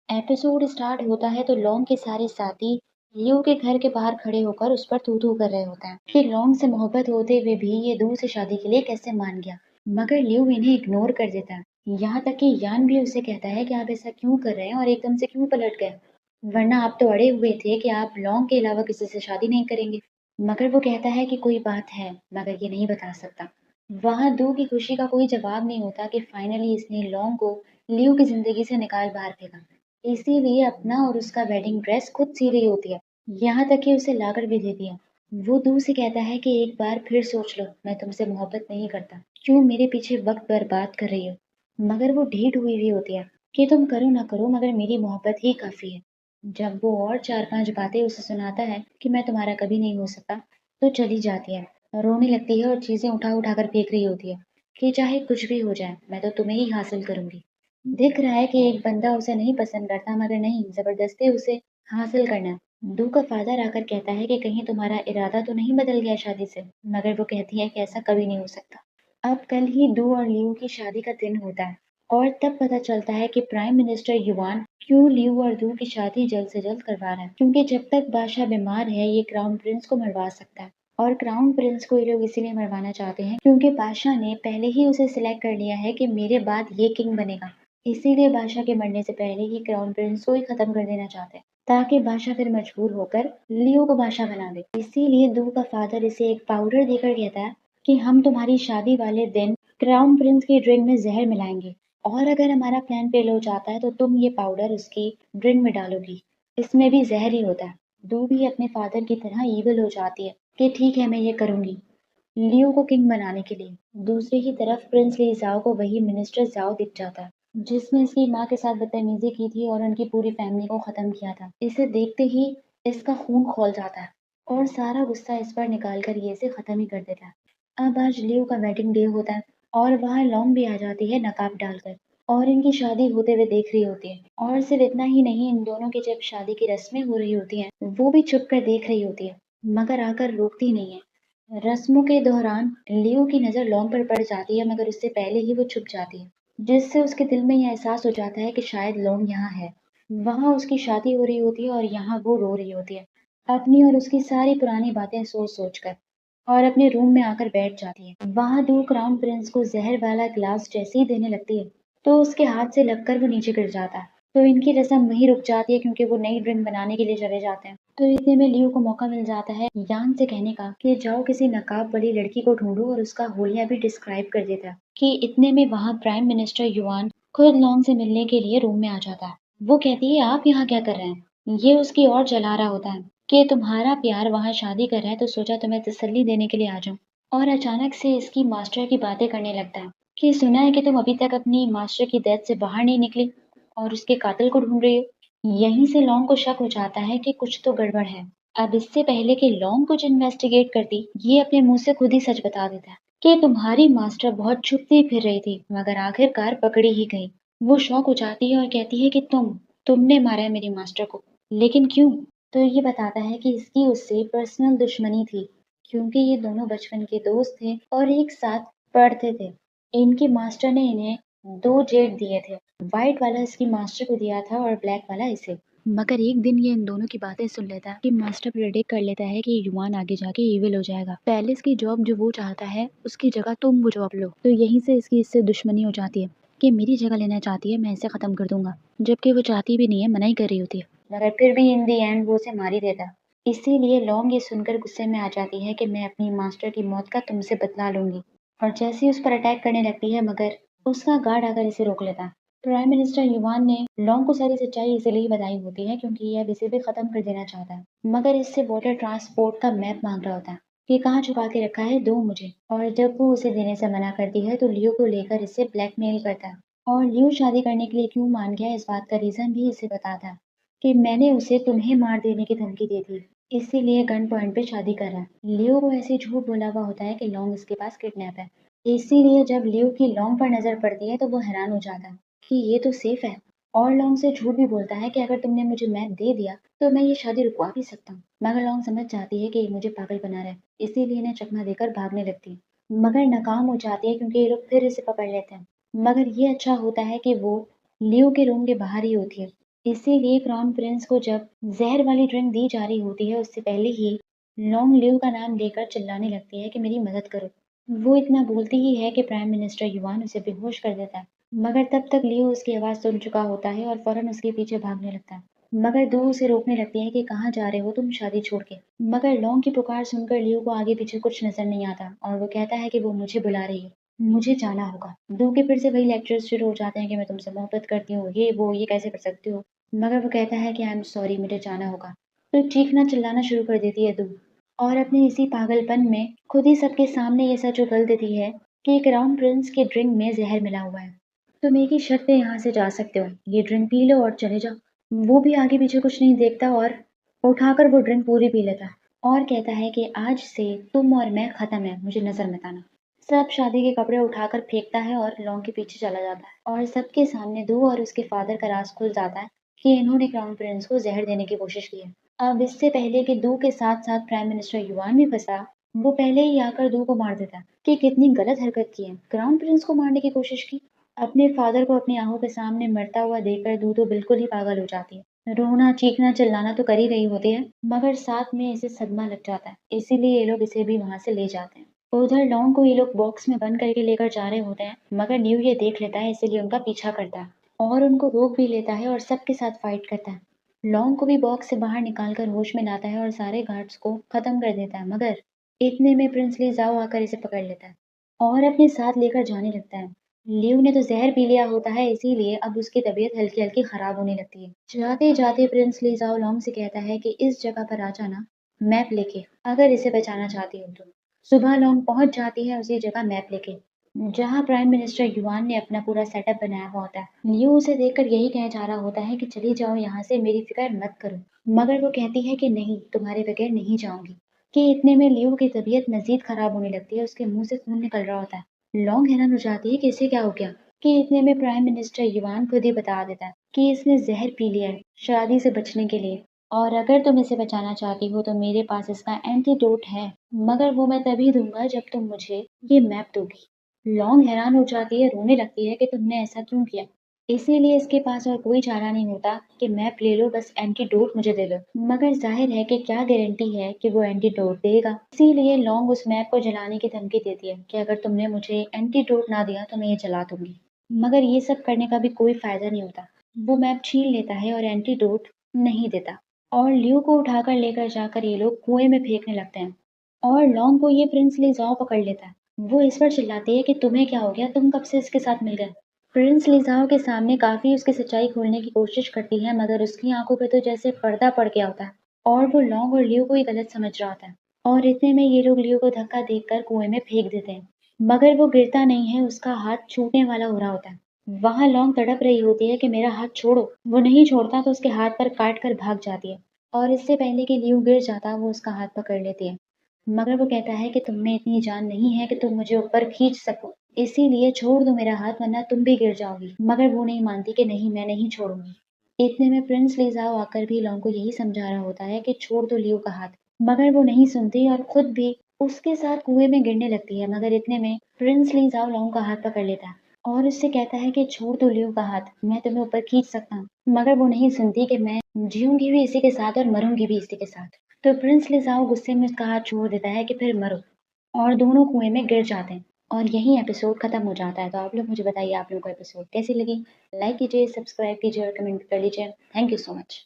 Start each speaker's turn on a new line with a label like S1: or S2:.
S1: Episode start होता है तो लॉन्ग के सारे साथी लियो के घर के बाहर खड़े होकर उस पर थू थू कर रहे होते हैं कि लॉन्ग से मोहब्बत होते हुए भी ये दूर से शादी के लिए कैसे मान गया। मगर लियो इन्हें इग्नोर कर देता है। यहाँ तक कि यान भी उसे कहता है कि आप ऐसा क्यों कर रहे हैं और एकदम से क्यों पलट गए, वरना आप तो अड़े हुए थे कि आप लॉन्ग के अलावा किसी से शादी नहीं करेंगे। मगर वो कहता है कि कोई बात है मगर ये नहीं बता सकता। वहां दू की खुशी का कोई जवाब नहीं होता कि फाइनली इसने लॉन्ग को लियो की जिंदगी से निकाल बाहर फेंका। इसीलिए अपना और उसका वेडिंग ड्रेस खुद सी रही होती है, यहाँ तक कि उसे लाकर भी देती है। वो दूर से कहता है कि एक बार फिर सोच लो, मैं तुमसे मोहब्बत नहीं करता, क्यों मेरे पीछे वक्त बर्बाद कर रही हो। मगर वो ढीठ हुई हुई होती है कि तुम करो ना करो मगर मेरी मोहब्बत ही काफी है। जब वो और चार पांच बातें उसे सुनाता है कि मैं तुम्हारा कभी नहीं हो सकता, तो चली जाती है, रोने लगती है और चीजें उठा उठा कर फेंक रही होती है कि चाहे कुछ भी हो जाए मैं तो तुम्हें ही हासिल करूंगी। दिख रहा है कि एक बंदा उसे नहीं पसंद करता मगर नहीं, जबरदस्ती उसे हासिल करना है। दू का फादर आकर कहता है कि कहीं तुम्हारा इरादा तो नहीं बदल गया शादी से, मगर वो कहती है कि ऐसा कभी नहीं हो सकता। अब कल ही दू और लियू की शादी का दिन होता है और तब पता चलता है कि प्राइम मिनिस्टर युवान क्यों लियू और दू की शादी जल्द से जल्द करवा रहा है, क्योंकि जब तक बादशाह बीमार है ये क्राउन प्रिंस को मरवा सकता है। और क्राउन प्रिंस को ये लोग इसीलिए मरवाना चाहते हैं क्योंकि बादशाह ने पहले ही उसे सिलेक्ट कर लिया है कि मेरे बाद ये किंग बनेगा। इसीलिए बादशाह के मरने से पहले ही क्राउन प्रिंस को ही खत्म कर देना चाहते हैं, ताकि बादशाह फिर मजबूर होकर लियो को बादशाह बना दे। इसीलिए दू का फादर इसे एक पाउडर देकर कहता है कि हम तुम्हारी शादी वाले दिन क्राउन प्रिंस की ड्रिंक में जहर मिलाएंगे, और अगर हमारा प्लान फेल हो जाता है तो तुम ये पाउडर उसकी ड्रिंक में डालोगी, इसमें भी जहर ही होता है। दू भी अपने फादर की तरह ईविल हो जाती है कि ठीक है मैं ये करूंगी, लियो को किंग बनाने के लिए। दूसरी ही तरफ प्रिंस ली जाओ को वही मिनिस्टर जाओ दिख जाता है जिसने इसकी माँ के साथ बदतमीजी की थी और उनकी पूरी फैमिली को खत्म किया था। इसे देखते ही इसका खून खौल जाता है और सारा गुस्सा इस पर निकाल कर ये इसे खत्म ही कर देता है। अब आज लियो का वेडिंग डे होता है और वहाँ लॉन्ग भी आ जाती है नकाब डालकर और इनकी शादी होते हुए देख रही होती है। और सिर्फ इतना ही नहीं, इन दोनों की जब शादी की रस्में हो रही होती हैं वो भी छुप कर देख रही होती है, मगर आकर रोकती नहीं है। रस्मों के दौरान लियो की नज़र लॉन्ग पर पड़ जाती है मगर उससे पहले ही वो छुप जाती है, जिससे उसके दिल में यह एहसास हो जाता है कि शायद लॉन्ग यहाँ है। वहाँ उसकी शादी हो रही होती है और यहाँ वो रो रही होती है, अपनी और उसकी सारी पुरानी बातें सोच सोच कर, और अपने रूम में आकर बैठ जाती है। वहाँ दो क्राउन प्रिंस को जहर वाला ग्लास जैसे ही देने लगती है तो उसके हाथ से लगकर वो नीचे गिर जाता है। तो इनकी रस्म वहीं रुक जाती है क्योंकि वो नई ड्रिंक बनाने के लिए चले जाते हैं। तो इतने में लियो को मौका मिल जाता है यान से कहने का कि जाओ किसी नकाब वाली लड़की को ढूंढो, और उसका होलिया भी डिस्क्राइब कर देता है कि इतने में वहाँ प्राइम मिनिस्टर युआन खुद लॉन्ग से मिलने के लिए रूम में आ जाता है। वो कहती है आप यहाँ क्या कर रहे हैं, ये उसकी ओर जला रहा होता है कि तुम्हारा प्यार वहाँ शादी कर रहा है तो सोचा तुम्हें तसल्ली देने के लिए आ जाऊं। और अचानक से इसकी मास्टर की बातें करने लगता है कि सुना है कि तुम अभी तक अपनी मास्टर की डेथ से बाहर नहीं निकली और उसके कातिल को ढूंढ रही हो। यहीं से लॉन्ग को शक हो जाता है कि कुछ तो गड़बड़ है। अब इससे पहले कि लॉन्ग कुछ इन्वेस्टिगेट करती, ये अपने मुंह से खुद ही सच बता देता है कि तुम्हारी मास्टर बहुत छुपती फिर रही थी मगर आखिरकार पकड़ी ही गई। वो शौक हो जाती है और कहती है कि तुमने मारा है मेरी मास्टर को, लेकिन क्यों। तो ये बताता है कि इसकी उससे पर्सनल दुश्मनी थी, क्योंकि ये दोनों बचपन के दोस्त थे और एक साथ पढ़ते थे। इनके मास्टर ने इन्हें दो जेट दिए थे, व्हाइट वाला इसकी मास्टर को दिया था और ब्लैक वाला इसे। मगर एक दिन ये इन दोनों की बातें सुन लेता है कि मास्टर प्रेडिक्ट कर लेता है कि युवान आगे जाके इविल हो जाएगा। पैलेस की जॉब जो वो चाहता है उसकी जगह तुम वो जॉब लो, तो यहीं से इसकी इससे दुश्मनी हो जाती है कि मेरी जगह लेना चाहती है, मैं इसे खत्म कर दूंगा, जबकि वो चाहती भी नहीं है, मना ही कर रही होती है। मगर फिर भी इन दी एंड वो उसे मार ही देता। इसीलिए लॉन्ग ये सुनकर गुस्से में आ जाती है कि मैं अपनी मास्टर की मौत का तुमसे बदला लूंगी, और जैसे ही उस पर अटैक करने लगती है मगर उसका गार्ड आकर इसे रोक लेता। प्राइम मिनिस्टर युवान ने लॉन्ग को सारी सच्चाई इसलिए बताई होती है क्योंकि यह अब इसे भी खत्म कर देना चाहता है, मगर इससे वाटर ट्रांसपोर्ट का मैप मांग रहा होता है कि कहाँ छुपा के रखा है, दो मुझे। और जब वो उसे देने से मना करती है तो लियो को लेकर इसे ब्लैकमेल करता है, और लियो शादी करने के लिए क्यों मान गया इस बात का रीजन भी इसे बताता है कि मैंने उसे तुम्हें मार देने की धमकी दी थी, इसीलिए गन पॉइंट पे शादी कर रहा है। लियो को ऐसे झूठ बोला हुआ होता है कि लॉन्ग इसके पास किडनैप है। इसीलिए जब लियो की लॉन्ग पर नजर पड़ती है तो वो हैरान हो जाता है कि ये तो सेफ है, और लॉन्ग से झूठ भी बोलता है कि अगर तुमने मुझे मैप दे दिया तो मैं ये शादी रुकवा भी सकता हूँ। मगर लॉन्ग समझ जाती है कि ये मुझे पागल बना रहा है, इसीलिए इन्हें चकमा देकर भागने लगती है, मगर नाकाम हो जाती है क्योंकि ये लोग फिर इसे पकड़ लेते हैं। मगर ये अच्छा होता है कि वो लियो के रूम के बाहर ही होती है, इसीलिए क्राउन प्रिंस को जब जहर वाली ड्रिंक दी जा रही होती है उससे पहले ही लॉन्ग लिव का नाम लेकर चिल्लाने लगती है कि मेरी मदद करो। वो इतना बोलती ही है कि प्राइम मिनिस्टर युवान उसे बेहोश कर देता है। मगर तब तक लियो उसकी आवाज़ सुन चुका होता है और फौरन उसके पीछे भागने लगता है। मगर दो उसे रोकने लगती है कि कहाँ जा रहे हो तुम शादी छोड़ के। मगर लॉन्ग की पुकार सुनकर लियो को आगे पीछे कुछ नजर नहीं आता और वो कहता है कि वो मुझे बुला रही है, मुझे जाना होगा। दो के फिर से वही लेक्चर्स शुरू हो जाते हैं कि मैं तुमसे मोहब्बत करती हूँ, ये वो, ये कैसे कर सकती हो। मगर वो कहता है कि आई एम सॉरी, मुझे जाना होगा। तो चीखना चिल्लाना शुरू कर देती है दो और अपने इसी पागलपन में खुद ही सबके सामने ये सच उगल देती है कि क्राउन प्रिंस के ड्रिंक में जहर मिला हुआ है। तुम एक ही शर्त पे यहाँ से जा सकते हो, ये ड्रिंक पी लो और चले जाओ। वो भी आगे पीछे कुछ नहीं देखता और उठाकर वो ड्रिंक पूरी पी लेता है और कहता है कि आज से तुम और मैं खत्म है, मुझे नजर मत आना। सब शादी के कपड़े उठाकर फेंकता है और लॉन्ग के पीछे चला जाता है और सबके सामने दो और उसके फादर का राज खुल जाता है कि इन्होंने क्राउन प्रिंस को जहर देने की कोशिश की है। अब इससे पहले कि दू के साथ साथ प्राइम मिनिस्टर युआन भी फंसा, वो पहले ही आकर दू को मार देता कि कितनी गलत हरकत की है, क्राउन प्रिंस को मारने की कोशिश की। अपने फादर को अपनी आंखों के सामने मरता हुआ देखकर दू तो बिल्कुल ही पागल हो जाती है। रोना चीखना चिल्लाना तो कर ही रही होती है मगर साथ में इसे सदमा लग जाता है, इसीलिए ये लोग इसे भी वहां से ले जाते हैं। उधर लॉन्ग को ये लोग बॉक्स में बंद करके लेकर जा रहे होते हैं मगर न्यू ये देख लेता है, इसीलिए उनका पीछा करता है और उनको रोक भी लेता है और सबके साथ फाइट करता है। लॉन्ग को भी बॉक्स से बाहर निकालकर होश में लाता है और सारे गार्ड्स को खत्म कर देता है मगर इतने में प्रिंस ली जाओ आकर इसे पकड़ लेता है और अपने साथ लेकर जाने लगता है। लियो ने तो जहर पी लिया होता है इसीलिए अब उसकी तबीयत हल्की हल्की खराब होने लगती है। जाते जाते प्रिंस ली जाओ लॉन्ग से कहता है कि इस जगह पर आ जाना मैप लेके, अगर इसे बचाना चाहती हो तो। सुबह लॉन्ग पहुंच जाती है उसी जगह मैप लेके जहाँ प्राइम मिनिस्टर युआन ने अपना पूरा सेटअप बनाया हुआ होता है। लियो उसे देखकर यही कह जा रहा होता है कि चली जाओ यहाँ से, मेरी फिक्र मत करो। मगर वो कहती है कि नहीं, तुम्हारे बगैर नहीं जाऊंगी। कि इतने में लियो की तबीयत मजीद खराब होने लगती है, उसके मुंह से खून निकल रहा होता है। लॉन्ग हैरान हो जाती है कि इसे क्या हो गया। कि इतने में प्राइम मिनिस्टर युआन खुद ही बता देता है कि इसने जहर पी लिया है शादी से बचने के लिए और अगर तुम इसे बचाना चाहती हो तो मेरे पास इसका एंटीडोट है, मगर वो मैं तभी दूंगा जब तुम मुझे ये मैप दोगी। लॉन्ग हैरान हो जाती है, रोने लगती है कि तुमने ऐसा क्यों किया। इसीलिए इसके पास और कोई चारा नहीं होता कि मैप ले लो, बस एंटीडोट मुझे दे दो। मगर जाहिर है कि क्या गारंटी है कि वो एंटीडोट देगा। इसीलिए लॉन्ग उस मैप को जलाने की धमकी देती है कि अगर तुमने मुझे एंटीडोट ना दिया तो मैं ये जला दूंगी। मगर ये सब करने का भी कोई फायदा नहीं होता। वो मैप छीन लेता है और एंटीडोट नहीं देता और लियो को उठाकर लेकर जाकर ये लोग कुएं में फेंकने लगते हैं और लॉन्ग को ये प्रिंस लिजाओ पकड़ लेता है। वो इस पर चिल्लाती है कि तुम्हें क्या हो गया, तुम कब से इसके साथ मिल गए। प्रिंस लिजाओ के सामने काफी उसकी सच्चाई खोलने की कोशिश करती है मगर उसकी आंखों पे तो जैसे पर्दा पड़ गया होता है और वो लॉन्ग और लियो को ही गलत समझ रहा होता है। और इतने में ये लोग लियो को धक्का देकर कुएं में फेंक देते हैं मगर वो गिरता नहीं है, उसका हाथ छूटने वाला हो रहा होता है। वहां लॉन्ग तड़प रही होती है कि मेरा हाथ छोड़ो। वो नहीं छोड़ता तो उसके हाथ पर काट कर भाग जाती है और इससे पहले कि लियो गिर जाता वो उसका हाथ पकड़ लेती है। मगर वो कहता है कि तुम में इतनी जान नहीं है कि तुम मुझे ऊपर खींच सको, इसीलिए छोड़ दो मेरा हाथ वरना तुम भी गिर जाओगी। मगर वो नहीं मानती कि नहीं, मैं नहीं छोड़ूंगी। इतने में प्रिंस लिजाओ आकर भी लॉन्ग को यही समझा रहा होता है कि छोड़ दो लियो का हाथ। मगर वो नहीं सुनती और खुद भी उसके साथ कुएं में गिरने लगती है। मगर इतने में प्रिंस लिजाओ लॉन्ग का हाथ पकड़ लेता है और उससे कहता है कि छोड़ दो लियो का हाथ, मैं तुम्हें ऊपर खींच सकता हूँ। मगर वो नहीं सुनती कि मैं जीऊंगी भी इसी के साथ और मरूंगी भी इसी के साथ। तो प्रिंस लिजाओ गुस्से में उसका हाथ छोड़ देता है कि फिर मरो और दोनों कुएं में गिर जाते हैं और यही एपिसोड खत्म हो जाता है। तो आप लोग मुझे बताइए आप लोगों को एपिसोड कैसी लगी। लाइक कीजिए, सब्सक्राइब कीजिए और कमेंट कर लीजिए। Thank you so much.